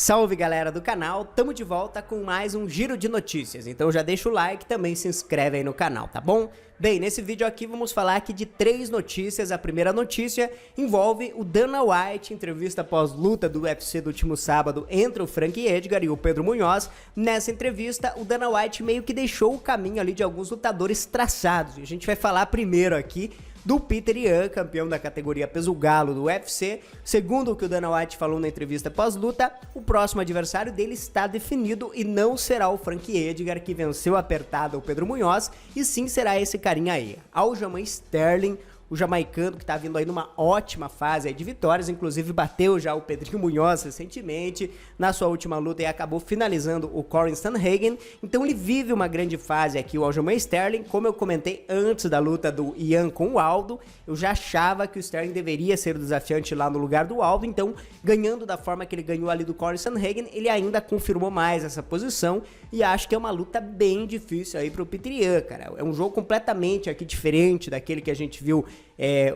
Salve galera do canal, tamo de volta com mais um giro de notícias, então já deixa o like e também se inscreve aí no canal, tá bom? Bem, nesse vídeo aqui vamos falar aqui de 3 notícias. A primeira notícia envolve o Dana White, entrevista pós-luta do UFC do último sábado entre o Frankie Edgar e o Pedro Munhoz. Nessa entrevista, o Dana White meio que deixou o caminho ali de alguns lutadores traçados, e a gente vai falar primeiro aqui do Petr Yan, campeão da categoria peso galo do UFC. Segundo o que o Dana White falou na entrevista pós-luta, o próximo adversário dele está definido e não será o Frankie Edgar, que venceu apertado o Pedro Munhoz, e sim será esse carinha aí, Aljamain Sterling, o jamaicano que tá vindo aí numa ótima fase aí de vitórias, inclusive bateu já o Pedrinho Munhoz recentemente na sua última luta e acabou finalizando o Cory Sandhagen. Então ele vive uma grande fase aqui, o Aljamain Sterling. Como eu comentei antes da luta do Yan com o Aldo, eu já achava que o Sterling deveria ser o desafiante lá no lugar do Aldo, então ganhando da forma que ele ganhou ali do Cory Sandhagen, ele ainda confirmou mais essa posição e acho que é uma luta bem difícil aí pro Petr Yan, cara. É um jogo completamente aqui diferente daquele que a gente viu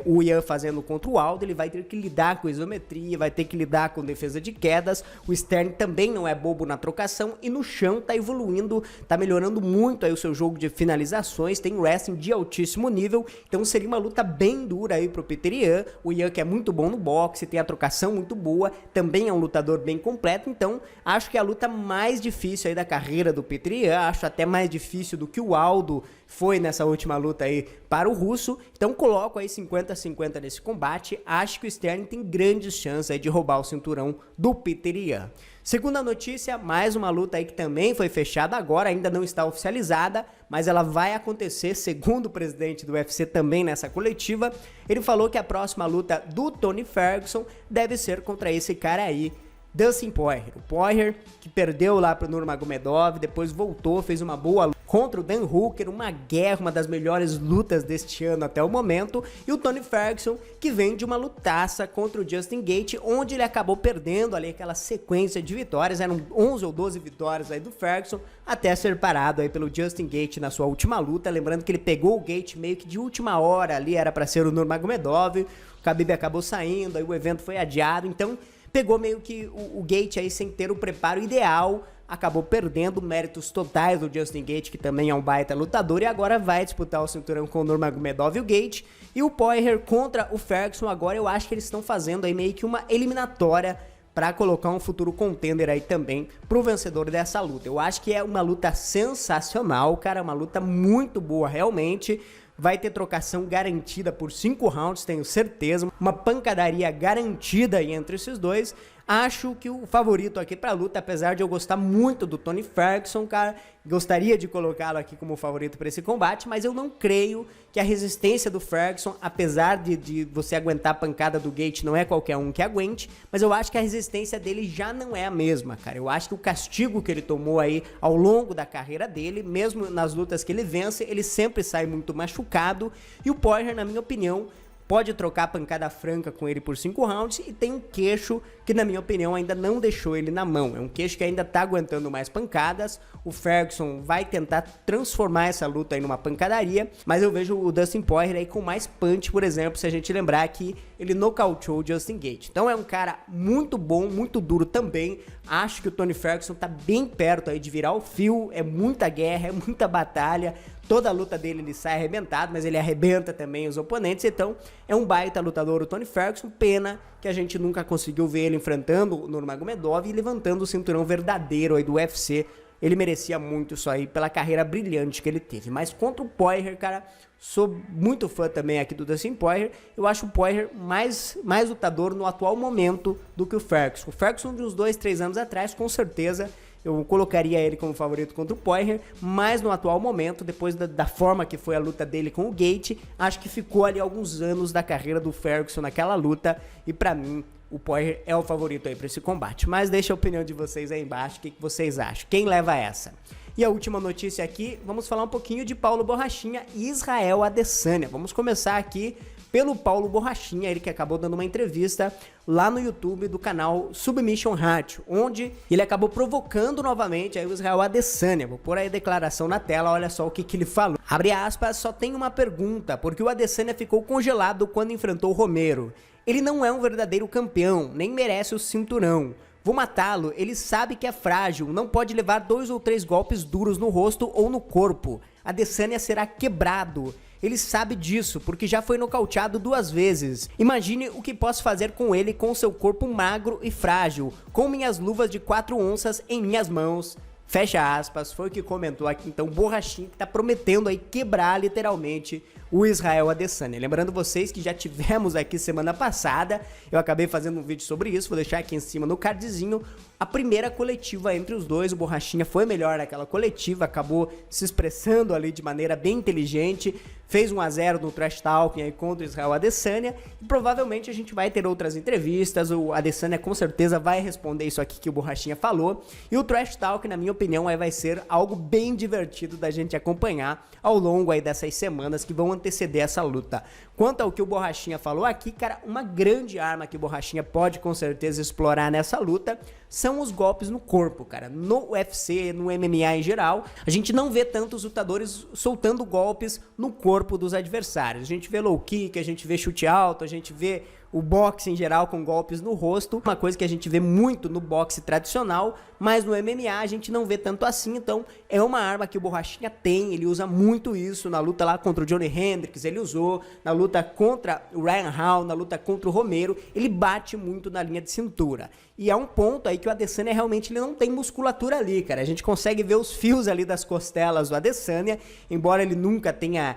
o Yan fazendo contra o Aldo. Ele vai ter que lidar com isometria, vai ter que lidar com defesa de quedas. O Sterling também não é bobo na trocação e no chão tá evoluindo, tá melhorando muito aí o seu jogo de finalizações, tem wrestling de altíssimo nível, então seria uma luta bem dura aí pro Petr Yan. O Yan que é muito bom no boxe, tem a trocação muito boa, também é um lutador bem completo, então acho que é a luta mais difícil aí da carreira do Petr Yan, acho até mais difícil do que o Aldo foi nessa última luta aí para o russo, então coloco aí 50-50 nesse combate. Acho que o Sterling tem grandes chances aí de roubar o cinturão do Petr Yan. Segunda notícia, mais uma luta aí que também foi fechada agora, ainda não está oficializada, mas ela vai acontecer, segundo o presidente do UFC também nessa coletiva. Ele falou que a próxima luta do Tony Ferguson deve ser contra esse cara aí, Dustin Poirier. O Poirier que perdeu lá pro Nurmagomedov, depois voltou, fez uma boa luta contra o Dan Hooker, uma guerra, uma das melhores lutas deste ano até o momento, e o Tony Ferguson que vem de uma lutaça contra o Justin Gaethje, onde ele acabou perdendo ali aquela sequência de vitórias, eram 11 ou 12 vitórias aí do Ferguson, até ser parado aí pelo Justin Gaethje na sua última luta. Lembrando que ele pegou o Gaethje meio que de última hora ali, era para ser o Nurmagomedov, o Khabib acabou saindo, aí o evento foi adiado, então pegou meio que o Gaethje aí sem ter o preparo ideal, acabou perdendo méritos totais do Justin Gaethje, que também é um baita lutador, e agora vai disputar o cinturão com o Nurmagomedov e o Gaethje. E o Poirier contra o Ferguson, agora eu acho que eles estão fazendo aí meio que uma eliminatória para colocar um futuro contender aí também pro vencedor dessa luta. Eu acho que é uma luta sensacional, cara, uma luta muito boa realmente. Vai ter trocação garantida por 5 rounds, tenho certeza. Uma pancadaria garantida aí entre esses dois. Acho que o favorito aqui pra luta, apesar de eu gostar muito do Tony Ferguson, cara, gostaria de colocá-lo aqui como favorito para esse combate, mas eu não creio que a resistência do Ferguson, apesar de você aguentar a pancada do Gaethje, não é qualquer um que aguente, mas eu acho que a resistência dele já não é a mesma, cara. Eu acho que o castigo que ele tomou aí ao longo da carreira dele, mesmo nas lutas que ele vence, ele sempre sai muito machucado, e o Poirier, na minha opinião, pode trocar a pancada franca com ele por 5 rounds, e tem um queixo que, na minha opinião, ainda não deixou ele na mão. É um queixo que ainda tá aguentando mais pancadas. O Ferguson vai tentar transformar essa luta aí numa pancadaria, mas eu vejo o Dustin Poirier aí com mais punch, por exemplo, se a gente lembrar que ele nocauteou o Justin Gaethje. Então é um cara muito bom, muito duro também. Acho que o Tony Ferguson tá bem perto aí de virar o fio. É muita guerra, é muita batalha. Toda a luta dele ele sai arrebentado, mas ele arrebenta também os oponentes, então é um baita lutador o Tony Ferguson. Pena que a gente nunca conseguiu ver ele enfrentando o Nurmagomedov e levantando o cinturão verdadeiro aí do UFC. Ele merecia muito isso aí pela carreira brilhante que ele teve. Mas contra o Poirier, cara, sou muito fã também aqui do Dustin Poirier. Eu acho o Poirier mais lutador no atual momento do que o Ferguson. O Ferguson de uns 2, 3 anos atrás, com certeza, eu colocaria ele como favorito contra o Poirier, mas no atual momento, depois da forma que foi a luta dele com o Gaethje, acho que ficou ali alguns anos da carreira do Ferguson naquela luta, e pra mim o Poirier é o favorito aí pra esse combate. Mas deixa a opinião de vocês aí embaixo, o que vocês acham? Quem leva essa? E a última notícia aqui, vamos falar um pouquinho de Paulo Borrachinha e Israel Adesanya. Vamos começar aqui pelo Paulo Borrachinha, ele que acabou dando uma entrevista lá no YouTube do canal Submission Ratio, onde ele acabou provocando novamente aí o Israel Adesanya. Vou pôr aí a declaração na tela, olha só o que ele falou. Abre aspas, só tem uma pergunta, porque o Adesanya ficou congelado quando enfrentou o Romero. Ele não é um verdadeiro campeão, nem merece o cinturão. Vou matá-lo, ele sabe que é frágil, não pode levar 2 ou 3 golpes duros no rosto ou no corpo. Adesanya será quebrado. Ele sabe disso, porque já foi nocauteado 2 vezes. Imagine o que posso fazer com ele com seu corpo magro e frágil, com minhas luvas de 4 onças em minhas mãos. Fecha aspas, foi o que comentou aqui então Borrachinha, que tá prometendo aí quebrar literalmente o Israel Adesanya. Lembrando vocês que já tivemos aqui semana passada, eu acabei fazendo um vídeo sobre isso, vou deixar aqui em cima no cardzinho, a primeira coletiva entre os dois. O Borrachinha foi melhor naquela coletiva, acabou se expressando ali de maneira bem inteligente, fez 1 a 0 no Trash Talking aí contra o Israel Adesanya, e provavelmente a gente vai ter outras entrevistas. O Adesanya com certeza vai responder isso aqui que o Borrachinha falou, e o Trash Talk, na minha opinião, aí vai ser algo bem divertido da gente acompanhar ao longo aí dessas semanas que vão anteceder essa luta. Quanto ao que o Borrachinha falou aqui, cara, uma grande arma que o Borrachinha pode com certeza explorar nessa luta são os golpes no corpo, cara. No UFC, no MMA em geral, a gente não vê tantos lutadores soltando golpes no corpo dos adversários. A gente vê low kick, a gente vê chute alto, a gente vê o boxe em geral com golpes no rosto, uma coisa que a gente vê muito no boxe tradicional, mas no MMA a gente não vê tanto assim. Então é uma arma que o Borrachinha tem, ele usa muito isso na luta lá contra o Johnny Hendricks, ele usou na luta contra o Ryan Hall, na luta contra o Romero, ele bate muito na linha de cintura. E é um ponto aí que o Adesanya realmente ele não tem musculatura ali, cara. A gente consegue ver os fios ali das costelas do Adesanya, embora ele nunca tenha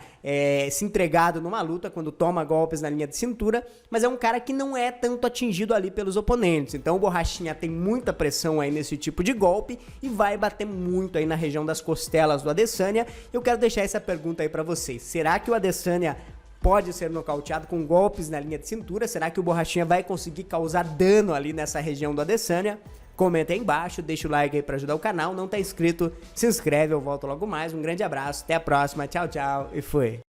se entregado numa luta quando toma golpes na linha de cintura, mas é um cara que não é tanto atingido ali pelos oponentes. Então o Borrachinha tem muita pressão aí nesse tipo de golpe e vai bater muito aí na região das costelas do Adesanya. Eu quero deixar essa pergunta aí pra vocês. Será que o Adesanya pode ser nocauteado com golpes na linha de cintura? Será que o Borrachinha vai conseguir causar dano ali nessa região do Adesanya? Comenta aí embaixo, deixa o like aí pra ajudar o canal. Não tá inscrito, se inscreve, eu volto logo mais. Um grande abraço, até a próxima, tchau, tchau e fui!